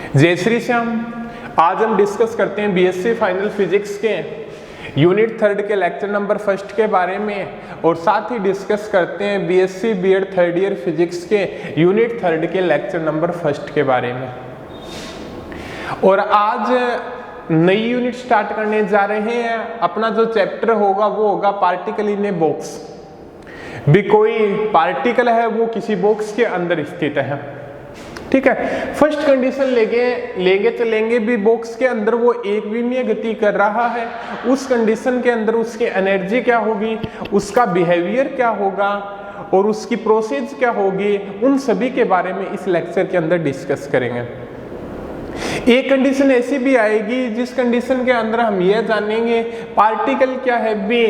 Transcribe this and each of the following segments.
जय श्री श्याम। आज हम डिस्कस करते हैं बीएससी फाइनल फिजिक्स के यूनिट 3 के लेक्चर नंबर 1 के बारे में और साथ ही डिस्कस करते हैं BSc BEd 3rd year physics के यूनिट 3 के लेक्चर नंबर 1 के बारे में। और आज नई यूनिट स्टार्ट करने जा रहे हैं। अपना जो चैप्टर होगा वो होगा पार्टिकल इन ए बॉक्स। भी कोई पार्टिकल है वो किसी बॉक्स के अंदर स्थित है, ठीक है। फर्स्ट कंडीशन लेंगे चलेंगे भी बॉक्स के अंदर वो एक विमीय गति कर रहा है। उस कंडीशन के अंदर उसकी एनर्जी क्या होगी, उसका बिहेवियर क्या होगा और उसकी प्रोसेस क्या होगी, उन सभी के बारे में इस लेक्चर के अंदर डिस्कस करेंगे। एक कंडीशन ऐसी भी आएगी जिस कंडीशन के अंदर हम यह जानेंगे पार्टिकल क्या है भी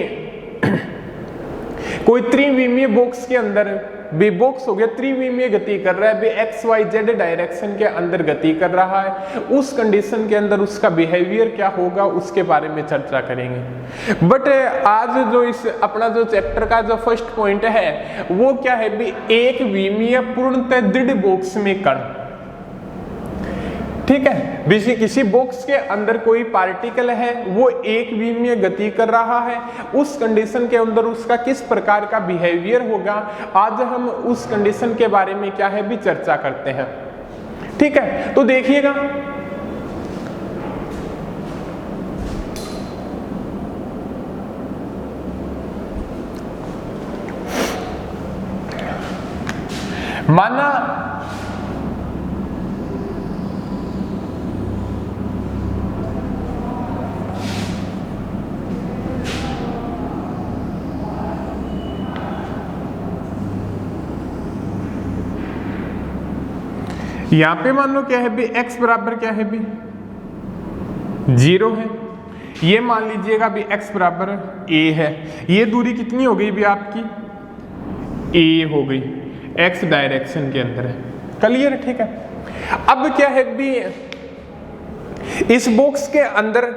कोई त्रिविमीय बॉक्स के अंदर भी बॉक्स हो गया, त्रिविमीय गति कर रहा है, भी XYZ डायरेक्शन के अंदर गति कर रहा है। उस कंडीशन के अंदर उसका बिहेवियर क्या होगा उसके बारे में चर्चा करेंगे। बट आज जो इस अपना जो चैप्टर का जो फर्स्ट पॉइंट है वो क्या है भी एक विमीय पूर्णतः दृढ़ बॉक्स में कण, ठीक है। किसी बॉक्स के अंदर कोई पार्टिकल है वो एक विमीय गति कर रहा है। उस कंडीशन के अंदर उसका किस प्रकार का बिहेवियर होगा, आज हम उस कंडीशन के बारे में क्या है भी चर्चा करते हैं, ठीक है। तो देखिएगा माना यहां पे मान लो क्या है भी x बराबर क्या है भी 0 है। ये मान लीजिएगा भी x बराबर a है। ये दूरी कितनी हो गई भी आपकी a हो गई, x डायरेक्शन के अंदर है। क्लियर, ठीक है। अब क्या है भी इस बॉक्स के अंदर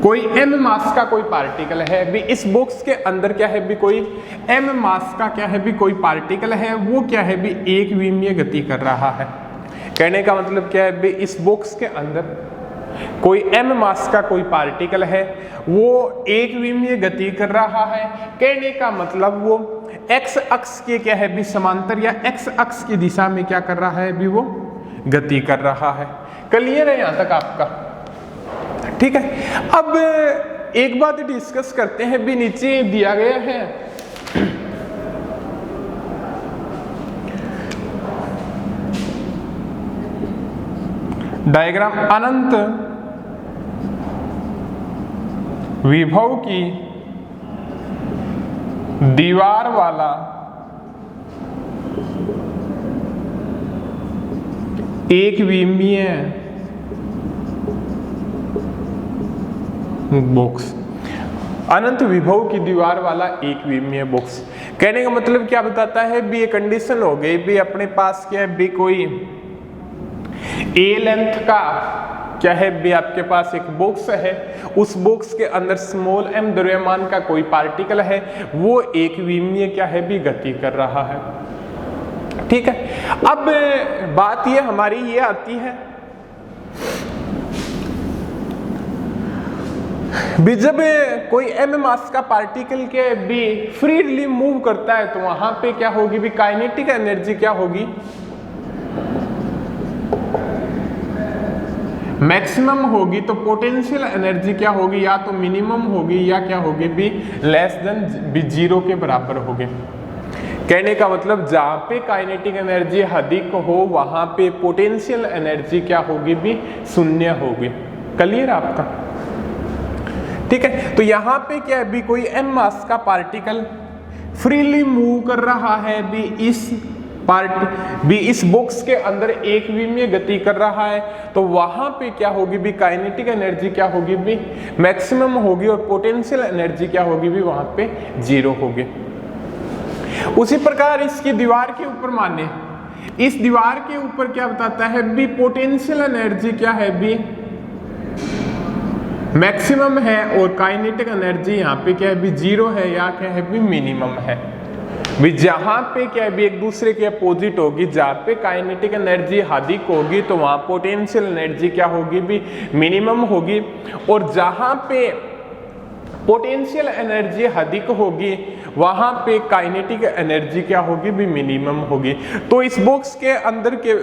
कोई m मास का कोई पार्टिकल है भी इस बॉक्स के अंदर क्या है भी कोई m मास का क्या है भी कोई पार्टिकल है वो क्या है भी एक विमीय गति कर रहा है। कहने का मतलब क्या है भी इस बॉक्स के अंदर कोई m मास का कोई पार्टिकल है वो एक विमीय गति कर रहा है। कहने का मतलब वो x अक्ष के क्या है भी समांतर या x अक्ष की दिशा में क्या कर रहा है भी वो गति कर रहा है। क्लियर है यहां तक आपका, ठीक है। अब एक बात डिस्कस करते हैं भी नीचे दिया गया है डायग्राम अनंत विभव की दीवार वाला एक विमीय बॉक्स, अनंत विभव की दीवार वाला एक विमीय बॉक्स। कहने का मतलब क्या बताता है भी ये कंडीशन हो गई भी अपने पास क्या है भी कोई a लेंथ का क्या है भी आपके पास एक बॉक्स है। उस बॉक्स के अंदर स्मॉल m द्रव्यमान का कोई पार्टिकल है वो एक विमीय क्या है भी गति कर रहा है, ठीक है। अब बात ये हमारी ये आती है भी जब कोई m मास का पार्टिकल के भी फ्रीली मूव करता है तो वहां पे क्या होगी भी काइनेटिक एनर्जी क्या होगी, मैक्सिमम होगी। तो पोटेंशियल एनर्जी क्या होगी, या तो मिनिमम होगी या क्या होगी भी लेस देन भी 0 के बराबर होगी। कहने का मतलब जहां पे काइनेटिक एनर्जी अधिक हो वहां पे पोटेंशियल एनर्जी क्या होगी भी 0 होगी। क्लियर आपका, ठीक है। तो यहां पे क्या है भी कोई m मास का पार्टिकल फ्रीली मूव कर रहा है भी इस बॉक्स के अंदर एक विमीय गति कर रहा है तो वहां पे क्या होगी भी काइनेटिक एनर्जी क्या होगी भी मैक्सिमम होगी और पोटेंशियल एनर्जी क्या होगी भी वहां पे 0 होगी। उसी प्रकार इसकी दीवार के ऊपर माने, इस दीवार के ऊपर क्या बताता है भी पोटेंशियल एनर्जी क्या है भी मैक्सिमम है और काइनेटिक एनर्जी यहाँ पे क्या है भी 0 है या क्या है भी मिनिमम है। भी जहां पे क्या है भी एक दूसरे के अपोजिट होगी, जहां पे काइनेटिक एनर्जी अधिक होगी तो वहां पोटेंशियल एनर्जी क्या होगी भी मिनिमम होगी, और जहां पे पोटेंशियल एनर्जी अधिक होगी वहां पे काइनेटिक एनर्जी क्या होगी भी मिनिमम होगी। तो इस बॉक्स के अंदर के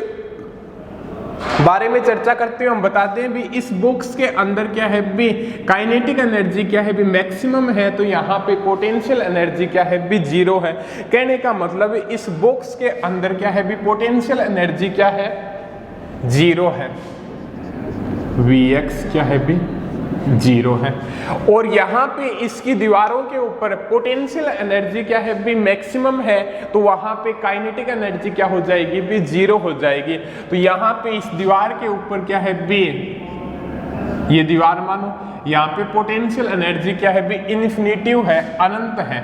बारे में चर्चा करते हुए हम बताते हैं भी इस बॉक्स के अंदर क्या है भी काइनेटिक एनर्जी क्या है भी मैक्सिमम है, तो यहाँ पे पोटेंशियल एनर्जी क्या है भी जीरो है। कहने का मतलब इस बॉक्स के अंदर क्या है भी पोटेंशियल एनर्जी क्या है जीरो है, Vx क्या है भी जीरो है, और यहाँ पे इसकी दीवारों के ऊपर पोटेंशियल एनर्जी क्या है भी मैक्सिमम है, तो वहां पे काइनेटिक एनर्जी क्या हो जाएगी भी जीरो हो जाएगी। तो यहाँ पे इस दीवार के ऊपर क्या है भी ये दीवार मानो, यहाँ पे पोटेंशियल एनर्जी क्या है भी इन्फिनिटिव है, अनंत है,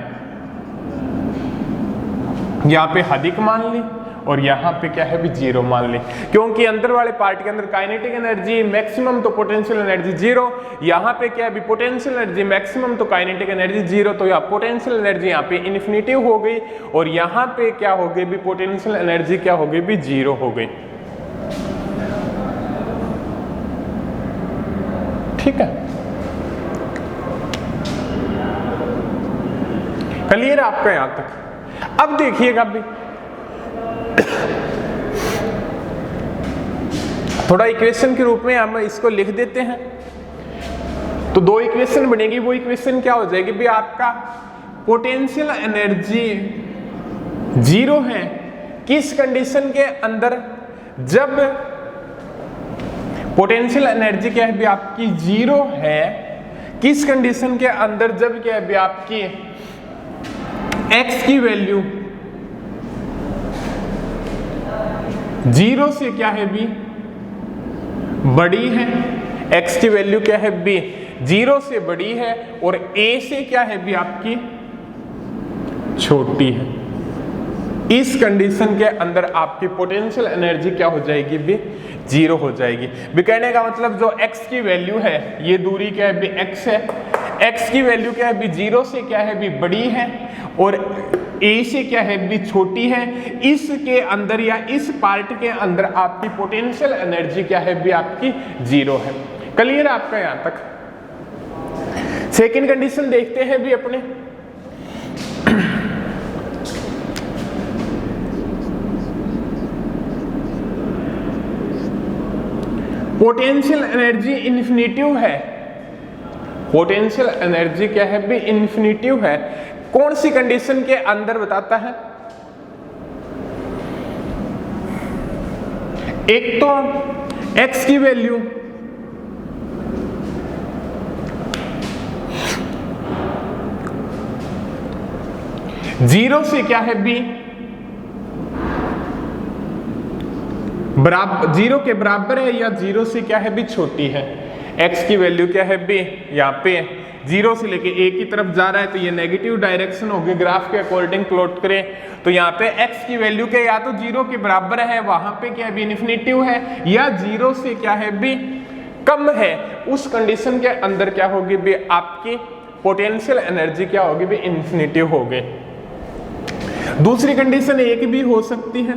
यहाँ पे अधिक मान ली और यहाँ पे क्या है भी जीरो मान ली, क्योंकि अंदर वाले पार्ट के अंदर काइनेटिक एनर्जी मैक्सिमम तो पोटेंशियल एनर्जी जीरो, यहाँ पे क्या है भी पोटेंशियल एनर्जी मैक्सिमम तो काइनेटिक एनर्जी जीरो, तो यहाँ पोटेंशियल एनर्जी यहाँ पे इन्फिनिटिव हो गई और यहाँ पे क्या हो गई भी पोटेंशियल एनर्जी क्या हो गई भी जीरो हो गई। ठीक है, क्लियर है आपका यहां तक। अब देखिएगा भी थोड़ा इक्वेशन के रूप में हम इसको लिख देते हैं, तो दो इक्वेशन बनेगी। वो इक्वेशन क्या हो जाएगी भी आपका पोटेंशियल एनर्जी जीरो है किस कंडीशन के अंदर, जब पोटेंशियल एनर्जी क्या है भी आपकी जीरो है, किस कंडीशन के अंदर, जब क्या है भी आपकी x की वैल्यू जीरो से क्या है भी बड़ी है, x की वैल्यू क्या है भी जीरो से बड़ी है और a से क्या है भी आपकी छोटी है। इस कंडीशन के अंदर आपकी पोटेंशियल एनर्जी क्या हो जाएगी भी जीरो हो जाएगी। भी कहने का मतलब जो x की वैल्यू है, ये दूरी क्या है भी x है, x की वैल्यू क्या है भी जीरो से क्या है भी बड़ी है और a से क्या है भी छोटी है, इसके अंदर या इस पार्ट के अंदर आपकी पोटेंशियल एनर्जी क्या है भी आपकी जीरो है। क्लियर है आपका यहां तक। सेकंड कंडीशन देखते हैं भी अपने, पोटेंशियल एनर्जी इन्फिनिटिव है, पोटेंशियल एनर्जी क्या है भी इन्फिनिटिव है। कौन सी कंडीशन के अंदर बताता है, एक तो x की वैल्यू जीरो से क्या है भी बराबर, जीरो के बराबर है या जीरो से क्या है भी छोटी है। x की वैल्यू क्या है भी यहाँ पे जीरो से लेके a की तरफ जा रहा है, तो ये नेगेटिव डायरेक्शन होगी। ग्राफ के अकॉर्डिंग प्लॉट करें तो यहाँ पे x की वैल्यू क्या या तो जीरो के बराबर है, वहां पे क्या है भी इन्फिनिटिव है, या जीरो से क्या है भी कम है। उस कंडीशन के अंदर क्या होगी भी आपकी पोटेंशियल एनर्जी क्या होगी भी इन्फिनिटिव होगी। दूसरी कंडीशन एक भी हो सकती है,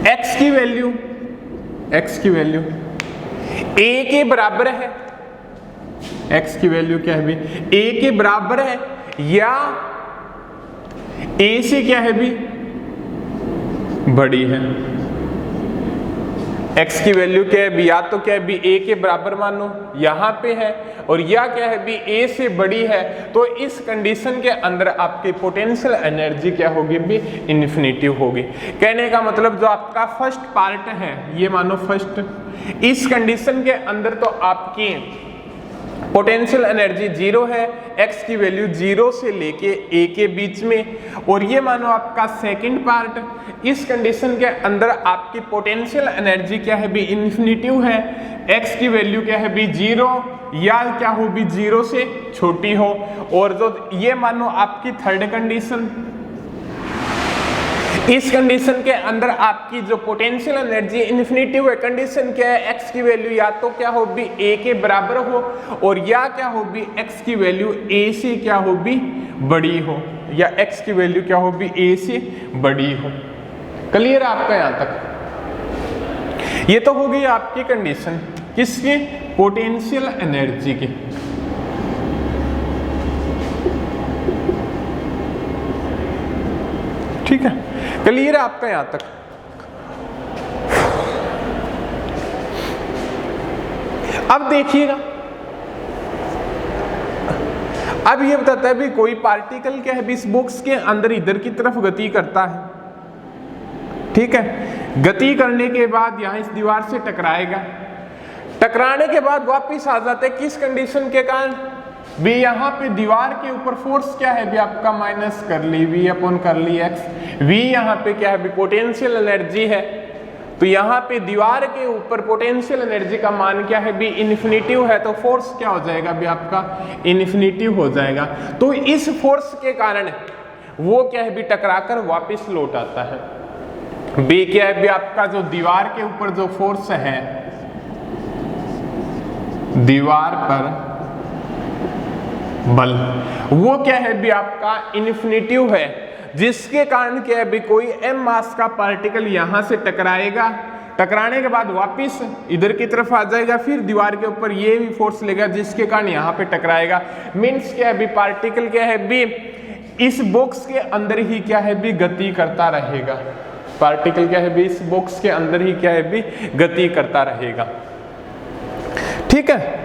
x की वैल्यू a के बराबर है, x की वैल्यू क्या है भी a के बराबर है या a से क्या है भी बड़ी है। x की वैल्यू क्या है भी या तो क्या है भी a के बराबर मानो यहां पे है, और या क्या है भी a से बड़ी है, तो इस कंडीशन के अंदर आपकी पोटेंशियल एनर्जी क्या होगी भी इन्फिनिटिव होगी। कहने का मतलब जो आपका फर्स्ट पार्ट है, ये मानो फर्स्ट, इस कंडीशन के अंदर तो आपकी पोटेंशियल एनर्जी जीरो है, x की वैल्यू जीरो से लेके a के बीच में, और ये मानो आपका सेकंड पार्ट, इस कंडीशन के अंदर आपकी पोटेंशियल एनर्जी क्या है भी इन्फिनिटिव है, x की वैल्यू क्या है भी जीरो या क्या हो भी जीरो से छोटी हो, और जो ये मानो आपकी थर्ड कंडीशन, इस कंडीशन के अंदर आपकी जो पोटेंशियल एनर्जी इन्फिनिटिव है, कंडीशन क्या है, x की वैल्यू या तो क्या हो भी a के बराबर हो और या क्या हो भी x की वैल्यू a से क्या हो भी बड़ी हो, या x की वैल्यू क्या हो भी a से बड़ी हो। क्लियर है आपका यहां तक? ये तो हो गई आपकी कंडीशन किसकी, पोटेंशियल एनर्जी की। ठीक है, क्लियर है आपका यहां तक? अब देखिएगा, अब ये बताता है भी कोई पार्टिकल क्या है भी इस बॉक्स के अंदर इधर की तरफ गति करता है। ठीक है, गति करने के बाद यहां इस दीवार से टकराएगा, टकराने के बाद वापिस आ जाते हैं किस कंडीशन के कारण भी, यहाँ पे दीवार के ऊपर फोर्स क्या है भी आपका माइनस कर ली v अपॉन कर ली x। v यहाँ पे क्या है भी पोटेंशियल एनर्जी है, तो यहाँ पे दीवार के ऊपर पोटेंशियल एनर्जी का मान क्या है भी इन्फिनिटिव है, तो फोर्स क्या हो जाएगा भी आपका इन्फिनिटिव हो जाएगा। तो इस फोर्स के कारण वो क्या है भी टकरा कर वापिस लौट आता है। b क्या है भी आपका जो दीवार के ऊपर जो फोर्स है, दीवार पर बल, वो क्या है भी आपका इन्फिनिटिव है, जिसके कारण क्या है भी कोई m मास का पार्टिकल यहां से टकराएगा, टकराने के बाद वापिस इधर की तरफ आ जाएगा, फिर दीवार के ऊपर ये भी फोर्स लेगा जिसके कारण यहां पे टकराएगा। मीन्स क्या है भी पार्टिकल क्या है भी इस बॉक्स के अंदर ही क्या है भी गति करता रहेगा, पार्टिकल क्या है भी इस बॉक्स के अंदर ही क्या है भी गति करता रहेगा। ठीक है,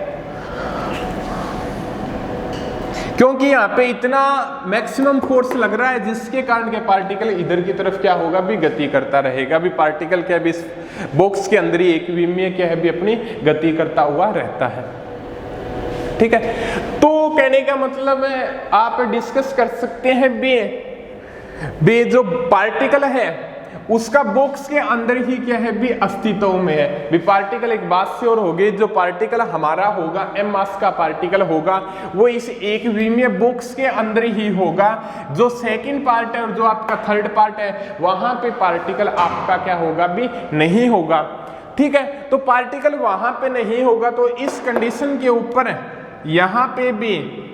क्योंकि यहाँ पे इतना मैक्सिमम फोर्स लग रहा है जिसके कारण क्या पार्टिकल इधर की तरफ क्या होगा भी गति करता रहेगा, भी पार्टिकल क्या भी इस बॉक्स के अंदर ही एक विमीय क्या है भी अपनी गति करता हुआ रहता है। ठीक है, तो कहने का मतलब है आप डिस्कस कर सकते हैं बे जो पार्टिकल है उसका बॉक्स के अंदर ही क्या है भी अस्तित्व में है। भी पार्टिकल एक बात श्योर हो गई, जो पार्टिकल हमारा होगा m मास का पार्टिकल होगा वो इस एक विमीय बॉक्स के अंदर ही होगा। जो सेकंड पार्ट है और जो आपका थर्ड पार्ट है वहां पे पार्टिकल आपका क्या होगा भी नहीं होगा। ठीक है, तो पार्टिकल वहां पे नहीं होगा, तो इस कंडीशन के ऊपर यहां पे भी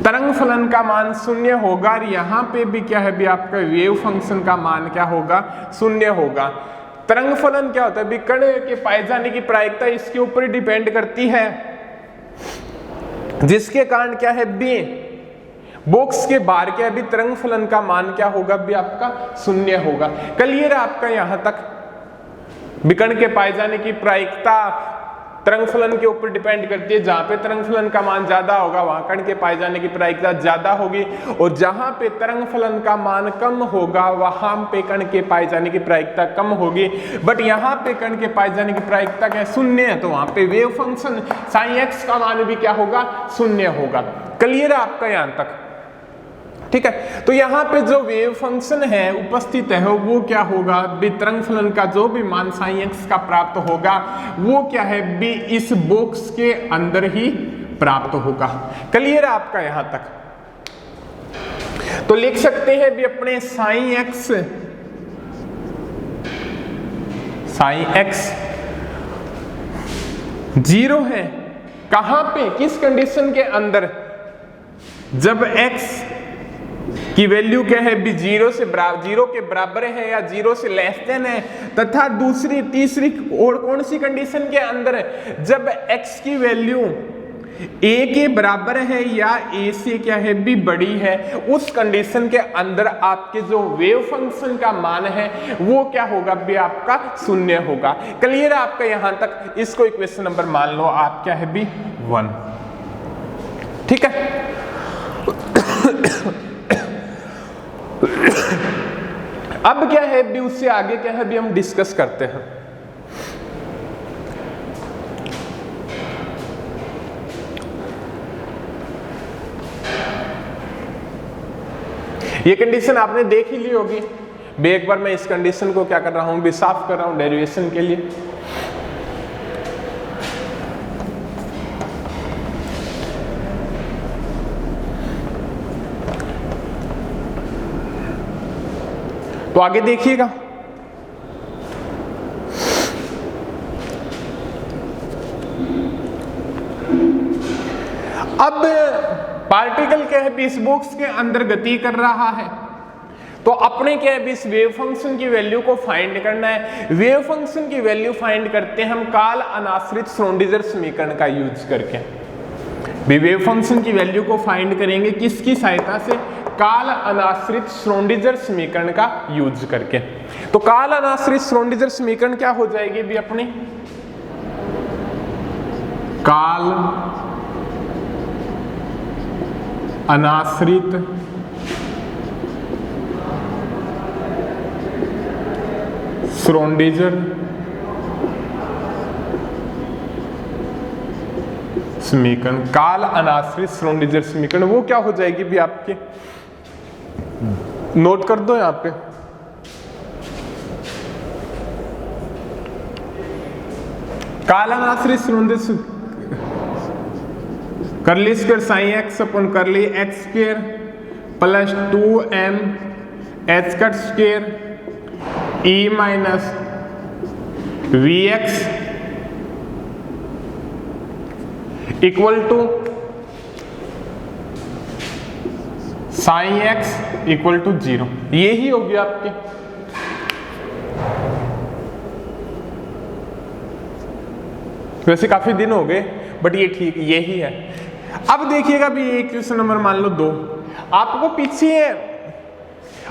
तरंग फलन का मान शून्य होगा और यहाँ पे भी क्या है भी आपका वेव फंक्शन का मान क्या होगा शून्य होगा। तरंग फलन क्या होता है भी कण के पाए जाने की प्रायिकता इसके ऊपर डिपेंड करती है, जिसके कारण क्या है भी बॉक्स के बाहर क्या है भी तरंग फलन का मान क्या होगा भी आपका शून्य होगा। क्लियर है आपका यहां तक? विकर्ण के पाए जाने की प्रायिकता तरंग फलन के ऊपर डिपेंड करती है, जहां पे तरंग फलन का मान ज्यादा होगा वहां कण के पाए जाने की प्रायिकता ज्यादा होगी, और जहां पे तरंग फलन का मान कम होगा वहां पे कण के पाए जाने की प्रायिकता कम होगी। बट यहाँ पे कण के पाए जाने की प्रायिकता क्या शून्य है, तो वहां पे वेव फंक्शन साइन x का मान भी क्या होगा शून्य होगा। क्लियर है आपका यहां तक? ठीक है, तो यहाँ पे जो वेव फंक्शन है उपस्थित है वो क्या होगा भी तरंग फलन का जो भी मान साइन x का प्राप्त होगा वो क्या है भी इस बॉक्स के अंदर ही प्राप्त होगा। क्लियर है आपका यहां तक? तो लिख सकते हैं भी अपने साइन x 0 है, कहां पे किस कंडीशन के अंदर, जब x की वैल्यू क्या है भी 0 के बराबर है या 0 से लेस देन है, तथा दूसरी तीसरी और कौन सी कंडीशन के अंदर है, जब x की वैल्यू a के बराबर है या a से क्या है भी बड़ी है, उस कंडीशन के अंदर आपके जो वेव फंक्शन का मान है वो क्या होगा भी आपका शून्य होगा। क्लियर है आपका यहां तक? इसको इक्वेशन नंबर मान लो आप क्या है भी 1। ठीक है, अब क्या है भी उससे आगे क्या है भी हम डिस्कस करते हैं। ये कंडीशन आपने देख ही ली होगी। एक बार मैं इस कंडीशन को क्या कर रहा हूं भी साफ कर रहा हूं डेरिवेशन के लिए। तो आगे देखिएगा, अब पार्टिकल क्या है इस बॉक्स के अंदर गति कर रहा है, तो अपने क्या है इस वेव फंक्शन की वैल्यू को फाइंड करना है। वेव फंक्शन की वैल्यू फाइंड करते हैं हम काल अनाश्रित श्रोडिंगर समीकरण का यूज करके। वेव फंक्शन की वैल्यू को फाइंड करेंगे किसकी सहायता से, काल अनाश्रित श्रोडिंगर समीकरण का यूज करके। तो काल अनाश्रित श्रोडिंगर समीकरण क्या हो जाएगी भी अपनी, काल अनाश्रित श्रोडिंगर समीकरण, काल अनाश्रित श्रोडिंगर समीकरण वो क्या हो जाएगी भी आपके, नोट कर दो यहां पे, काल अनाश्रित Schrodinger curly square psi x upon curly x square plus 2m h cut square e minus vx equal to psi x equal to 0। ये ही होगी आपके, वैसे काफी दिन हो गए बट ये ठीक यही है। अब देखिएगा भी ये क्वेश्चन नंबर मान लो 2, आपको पीछे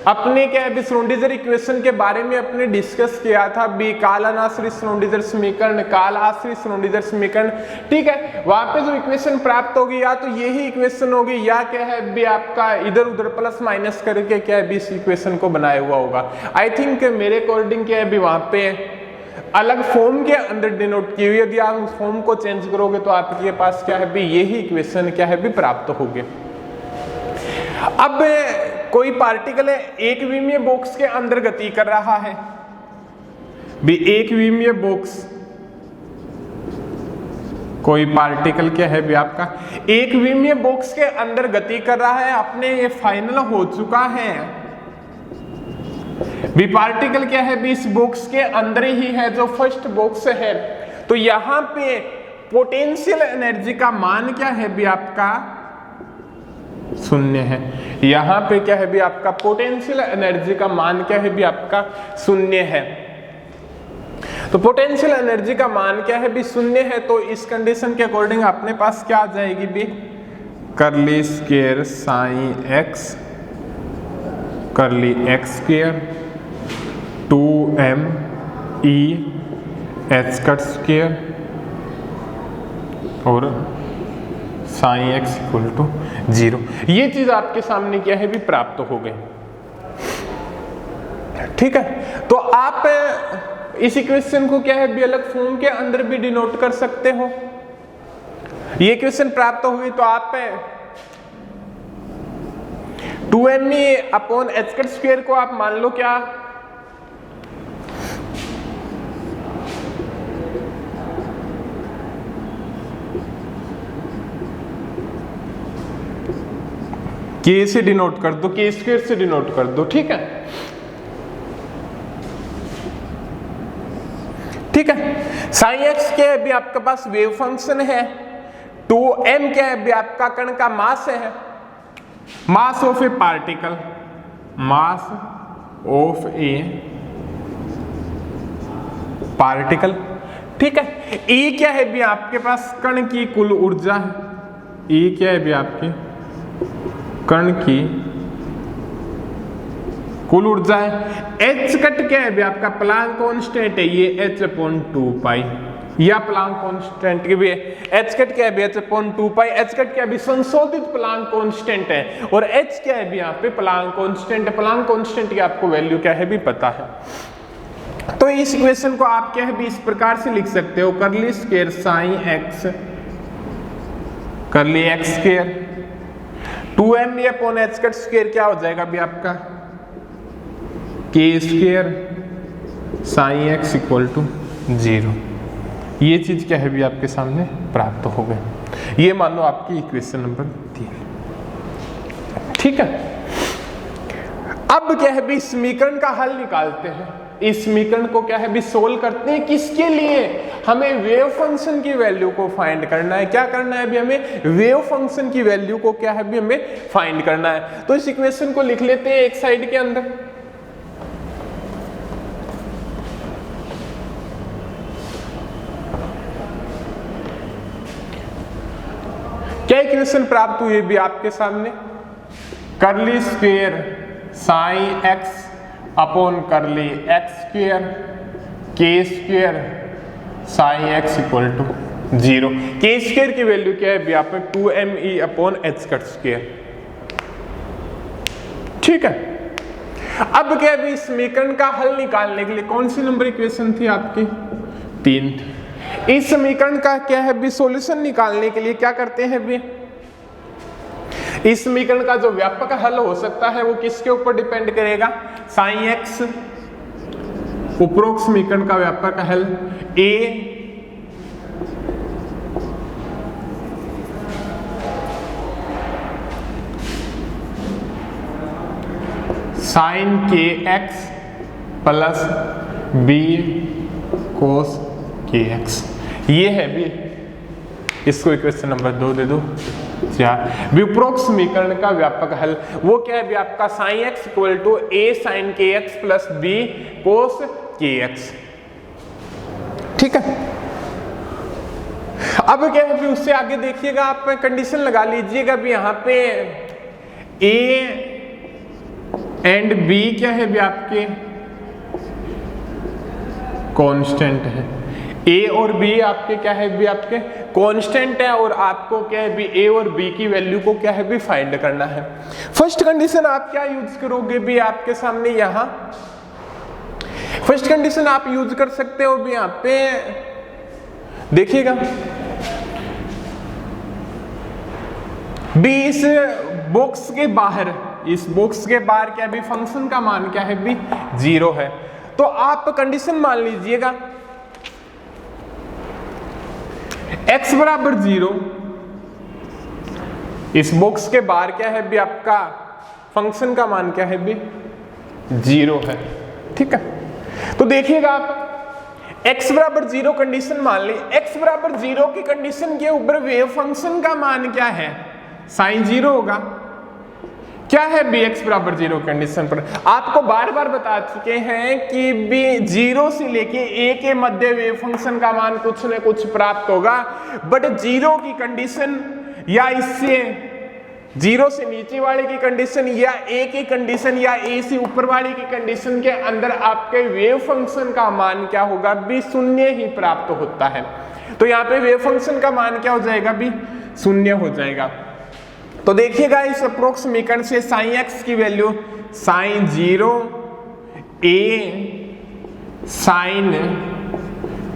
अपने क्या है श्रोडिंगर इक्वेशन के बारे में अपने डिस्कस किया था भी काल अनाश्रित श्रोडिंगर समीकरण, काल आश्रित श्रोडिंगर समीकरण, ठीक है। वहां पे जो इक्वेशन प्राप्त होगी या तो यही इक्वेशन होगी या क्या है भी आपका इधर उधर प्लस माइनस करके क्या है भी इस इक्वेशन को बनाया हुआ होगा। आई थिंक मेरे अकॉर्डिंग क्या है भी वहां पे अलग फॉर्म के अंदर डिनोट की हुई, यदि आप उस फॉर्म को चेंज करोगे तो आपके पास क्या है भी यही इक्वेशन क्या है भी प्राप्त होगी। अब कोई पार्टिकल है एक विमीय बॉक्स के अंदर गति कर रहा है भी, एक विमीय बॉक्स, कोई पार्टिकल क्या है भी आपका एक विमीय बॉक्स के अंदर गति कर रहा है, अपने ये फाइनल हो चुका है भी, पार्टिकल क्या है भी इस बॉक्स के अंदर ही है जो फर्स्ट बॉक्स है। तो यहां पे पोटेंशियल एनर्जी का मान क्या है भी आपका 0 है। यहां पे क्या है भी आपका पोटेंशियल एनर्जी का मान क्या है भी आपका 0 है। तो पोटेंशियल एनर्जी का मान क्या है भी 0 है, तो इस कंडीशन के अकॉर्डिंग अपने पास क्या आ जाएगी भी, करली square psi x curly x square 2m e H cut square और साइन एक्स इक्वल टू 0। ये चीज आपके सामने क्या है भी प्राप्त हो गई, ठीक है। तो आप इस इक्वेशन को क्या है भी अलग फॉर्म के अंदर भी डिनोट कर सकते हो। ये इक्वेशन प्राप्त हुई तो आप 2m upon h cut square को आप मान लो क्या, के से डिनोट कर दो, के स्क्वायर से डिनोट कर दो, ठीक है, ठीक है। साइन एक्स क्या है भी आपके पास वेव फंक्शन है, 2m क्या है भी आपका कण का मास है, mass of A particle, mass of A particle, ठीक है। E क्या है भी आपके पास कण की कुल ऊर्जा है, E क्या है भी आपकी कण की कुल ऊर्जा है। H कट क्या है भी आपका प्लांक कांस्टेंट है, ये h/2π, या प्लांक कांस्टेंट की भी H कट क्या है भी h/2π, H कट क्या है भी संशोधित प्लांक कांस्टेंट है, और H क्या है भी यहाँ पे प्लांक कांस्टेंट है। प्लांक कांस्टेंट की आपको वैल्यू क्या है भी पता है। तो इस इक्वेशन को आप क्या है भी इस प्रकार से लिख सकते हो, curly square psi x curly x square 2m upon h cut square क्या हो जाएगा भी आपका k square psi x equal to 0। ये चीज क्या है भी आपके सामने प्राप्त हो गई। ये मान लो आपकी इक्वेशन नंबर 3, ठीक है। अब क्या है भी समीकरण का हल निकालते हैं। इस समीकरण को क्या है भी सोल्व करते हैं, किसके लिए? हमें वेव फंक्शन की वैल्यू को फाइंड करना है। क्या करना है भी? हमें वेव फंक्शन की वैल्यू को क्या है भी हमें फाइंड करना है। तो इस इक्वेशन को लिख लेते हैं एक साइड के अंदर। क्या इक्वेशन प्राप्त हुई भी आपके सामने? Curly square sine X upon curly X square के square sine x equal to 0। के स्क्वेयर की वैल्यू क्या है भी आप में 2me upon h cut square. ठीक है, अब क्या है भी समीकरण का हल निकालने के लिए कौन सी नंबर इक्वेशन थी आपकी? 3 थी। इस समीकरण का क्या है भी सॉल्यूशन निकालने के लिए क्या करते हैं भी? इस समीकरण का जो व्यापक हल हो सकता है वो किसके ऊपर डिपेंड करेगा? साइन एक्स, उपरोक्त समीकरण का व्यापक हल a sine k x plus b cos k x. ये है भी, इसको इक्वेशन नंबर 2 दे दो। उपरोक्त समीकरण का व्यापक हल वो क्या है भी आपका psi x equal to a sine k x plus b cos k x. ठीक है, अब क्या है भी उससे आगे देखिएगा, आप कंडीशन लगा लीजिएगा भी यहाँ पे a एंड b क्या है भी आपके कांस्टेंट है। a और b आपके क्या है भी आपके कांस्टेंट है, और आपको क्या है भी a और b की वैल्यू को क्या है भी फाइंड करना है। फर्स्ट कंडीशन आप क्या यूज करोगे भी आपके सामने यहां? फर्स्ट कंडीशन आप यूज कर सकते हो भी यहां पे देखिएगा, b इस बॉक्स के बाहर, इस बॉक्स के बाहर क्या भी फंक्शन का मान क्या है भी 0 है। तो आप कंडीशन मान लीजिएगा x बराबर 0, इस बॉक्स के बाहर क्या है भी आपका फंक्शन का मान क्या है भी 0 है। ठीक है, तो देखिएगा आप x बराबर 0 कंडीशन मान ली। x बराबर 0 की कंडीशन के ऊपर वेव फंक्शन का मान क्या है? साइन 0 होगा। क्या है बी एक्स बराबर 0 कंडीशन पर? आपको बार बार बता चुके हैं कि बी 0 से लेके a के मध्य वेव फंक्शन का मान कुछ न कुछ प्राप्त होगा, बट 0 की कंडीशन या इससे 0 से नीचे वाले की कंडीशन या a की कंडीशन या a से ऊपर वाले की कंडीशन के अंदर आपके वेव फंक्शन का मान क्या होगा? बी 0 ही प्राप्त होता है। तो यहाँ पे वेव फंक्शन का मान क्या हो जाएगा? बी 0 हो जाएगा। तो देखिएगा इस अप्रोक्स समीकरण से साइन एक्स की वैल्यू साइन 0 a साइन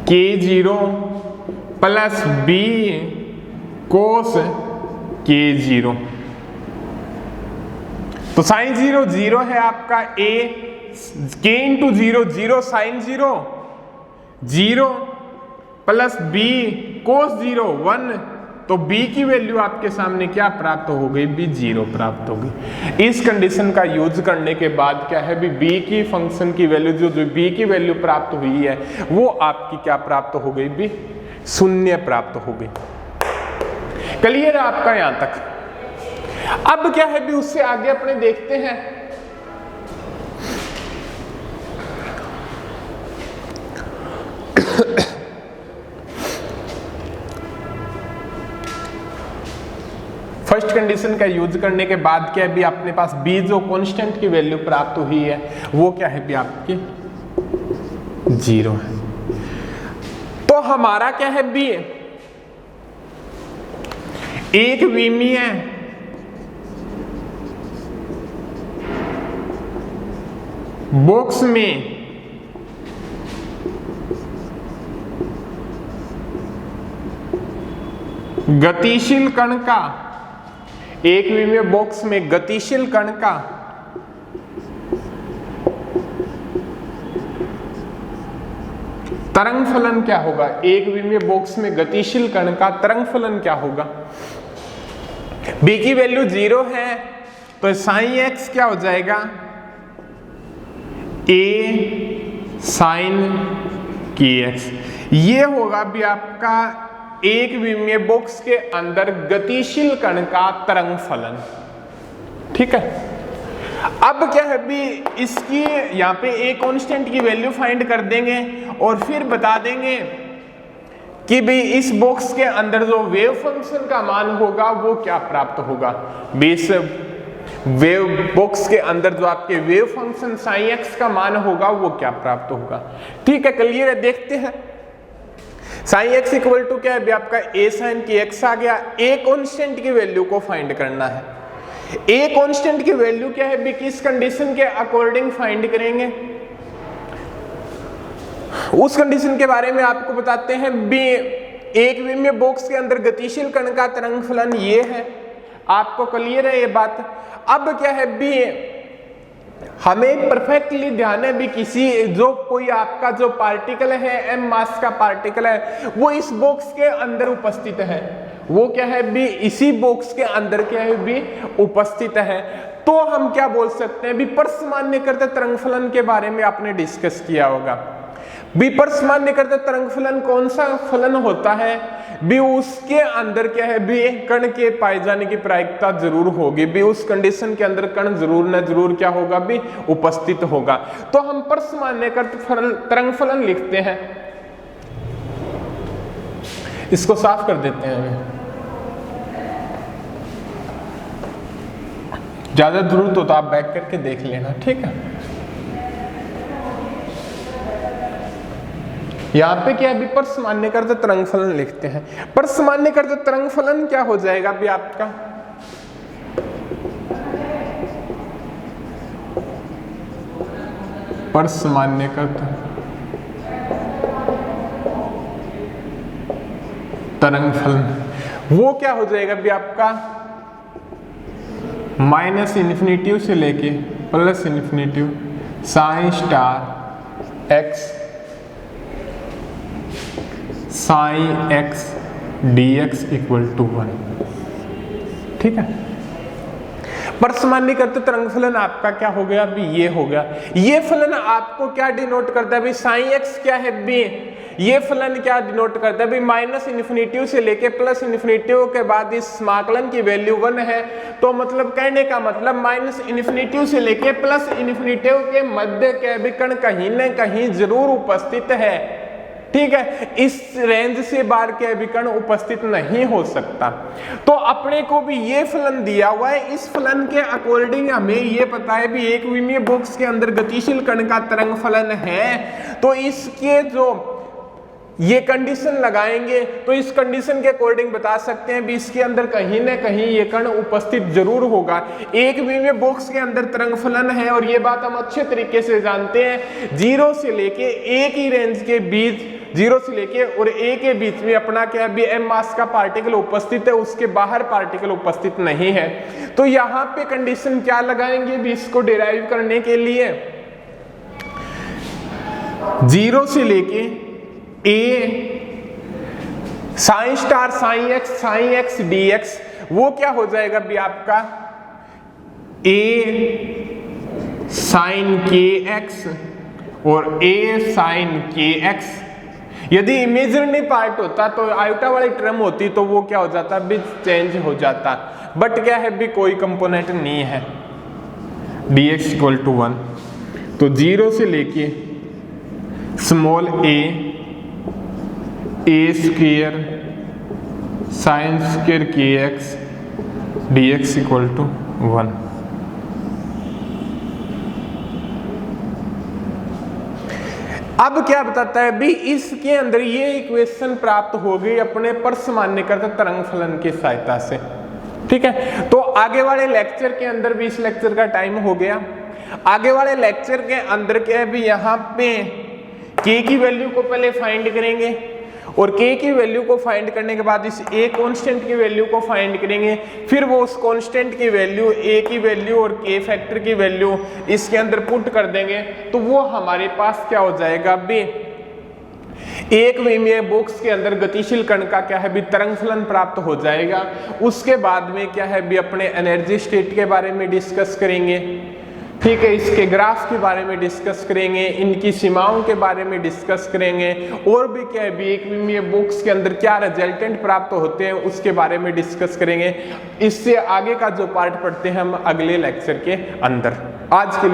के 0 प्लस b कोस के 0। तो साइन 0 0 है आपका, a के इंटू 0 0 साइन 0 0 प्लस b कोस 0 1। तो b की वैल्यू आपके सामने क्या प्राप्त हो गई? भी 0 प्राप्त हो गई। इस कंडीशन का यूज करने के बाद क्या है भी b की फंक्शन की वैल्यू जो b की वैल्यू प्राप्त हुई है वो आपकी क्या प्राप्त हो गई? भी 0 प्राप्त हो गई। क्लियर है आपका यहां तक? अब क्या है भी उससे आगे अपने देखते हैं। फर्स्ट कंडीशन का यूज करने के बाद क्या है भी अपने पास b जो कांस्टेंट की वैल्यू प्राप्त हुई है वो क्या है भी आपकी 0 है। तो हमारा क्या है b एक विमीय बॉक्स में गतिशील कण का, एक विमीय बॉक्स में गतिशील कण का तरंग फलन क्या होगा? एक विमीय बॉक्स में गतिशील कण का तरंग फलन क्या होगा? b की वैल्यू 0 है तो साइन x क्या हो जाएगा? ए साइन के एक्स, ये होगा भी आपका एक विमीय बॉक्स के अंदर गतिशील कण का तरंग फलन। ठीक है, अब क्या है भी इसकी यहाँ पे ए कांस्टेंट की वैल्यू फाइंड कर देंगे और फिर बता देंगे कि भाई इस बॉक्स के अंदर जो वेव फंक्शन का मान होगा वो क्या प्राप्त होगा। इस वेव बॉक्स के अंदर जो आपके वेव फंक्शन साइन एक्स का मान होगा वो क्या प्राप्त होगा। ठीक है, क्लियर है, देखते हैं। साइन एक्स इक्वल टू क्या है, आपका ए साइन के एक्स आ गया। ए कांस्टेंट की वैल्यू को फाइंड करना है। ए कांस्टेंट की वैल्यू क्या है, किस कंडीशन के अकॉर्डिंग फाइंड करेंगे, उस कंडीशन के बारे में आपको बताते हैं। बी एक विमीय बॉक्स के अंदर गतिशील कण का तरंग फलन ये है, आपको क्लियर है ये बात। अब क्या है बी, हमें परफेक्टली ध्यान है भी किसी जो कोई आपका जो पार्टिकल है एम मास का पार्टिकल है वो इस बॉक्स के अंदर उपस्थित है, वो क्या है भी इसी बॉक्स के अंदर क्या है भी उपस्थित है। तो हम क्या बोल सकते हैं भी परसमान्यकृत तरंग फलन के बारे में आपने डिस्कस किया होगा। भी परसमान्यकृत तरंग फलन कौन सा फलन होता है भी, उसके अंदर क्या है भी कण के पाए जाने की प्रायिकता जरूर होगी भी, उस कंडीशन के अंदर कण जरूर न जरूर क्या होगा भी उपस्थित होगा। तो हम परसमान्यकृत तरंग फलन लिखते हैं, इसको साफ कर देते हैं। ज्यादा जरूरत हो तो आप बैक करके देख लेना। ठीक है, यहाँ पे क्या है परसमान्यकृत तरंग फलन लिखते हैं। परसमान्यकृत तरंग फलन क्या हो जाएगा भी आपका, परसमान्यकृत तरंग फलन वो क्या हो जाएगा भी आपका माइनस इन्फिनिटी से लेके plus infinity psi star x psi x D x equal to 1। ठीक है, परसमान्यकृत तरंग फलन आपका क्या हो गया अभी, ये हो गया। ये फलन आपको क्या डिनोट करता है भाई, साइन एक्स क्या है बी, ये फलन क्या डिनोट करता है भाई, माइनस इन्फिनिटी से लेके प्लस इन्फिनिटी के बाद इस समाकलन की वैल्यू 1 है। तो मतलब कहने का मतलब माइनस इन्फिनिटी से लेके प्लस इन्फिनिटी के मध्य क्या भी कण कहीं न कहीं जरूर उपस्थित है। ठीक है, इस रेंज से बाहर के विकर्ण उपस्थित नहीं हो सकता। तो अपने को भी ये फलन दिया हुआ है, इस फलन के अकॉर्डिंग हमें ये पता है भी एक विमीय बॉक्स के अंदर गतिशील कण का तरंग फलन है। तो इसके जो ये कंडीशन लगाएंगे तो इस कंडीशन के अकॉर्डिंग बता सकते हैं भी इसके अंदर कहीं ना कहीं ये कण उपस्थित जरूर होगा। एक विमीय बॉक्स के अंदर तरंग फलन है और ये बात हम अच्छे तरीके से जानते हैं। 0 से लेके a की रेंज के बीच, 0 से लेके और a के बीच में अपना क्या भी m मास का पार्टिकल उपस्थित है, उसके बाहर पार्टिकल उपस्थित नहीं है। तो यहाँ पे कंडीशन क्या लगाएंगे भी इसको डिराइव करने के लिए, 0 से लेके A sine star sine x D X वो क्या हो जाएगा भी आपका ए साइन के एक्स और ए साइन के एक्स। यदि इमेजिनरी पार्ट होता तो आयोटा वाली टर्म होती तो वो क्या हो जाता भी चेंज हो जाता, बट क्या है भी कोई कंपोनेंट नहीं है। डी एक्स इक्वल टू 1, तो 0 से लेके small a square sine square k x D x equal to 1। अब क्या बताता है भी इसके अंदर ये इक्वेशन प्राप्त हो गई अपने परसमान्यकृत तरंग फलन की सहायता से। ठीक है, तो आगे वाले लेक्चर के अंदर भी, इस लेक्चर का टाइम हो गया, आगे वाले लेक्चर के अंदर क्या है भी यहाँ पे k की वैल्यू को पहले फाइंड करेंगे और k की वैल्यू को फाइंड करने के बाद इस a कांस्टेंट की वैल्यू को फाइंड करेंगे। फिर वो उस कांस्टेंट की वैल्यू, a की वैल्यू और k फैक्टर की वैल्यू इसके अंदर पुट कर देंगे तो वो हमारे पास क्या हो जाएगा भी एक विमीय बॉक्स के अंदर गतिशील कण का क्या है भी तरंग फलन प्राप्त हो जाएगा। उसके बाद में क्या है भी अपने एनर्जी स्टेट के बारे में डिस्कस करेंगे। ठीक है, इसके ग्राफ के बारे में डिस्कस करेंगे, इनकी सीमाओं के बारे में डिस्कस करेंगे, और भी क्या है बीएमए बुक्स के अंदर क्या रिजल्टेंट प्राप्त होते हैं उसके बारे में डिस्कस करेंगे। इससे आगे का जो पार्ट पढ़ते हैं हम अगले लेक्चर के अंदर। आज के लिए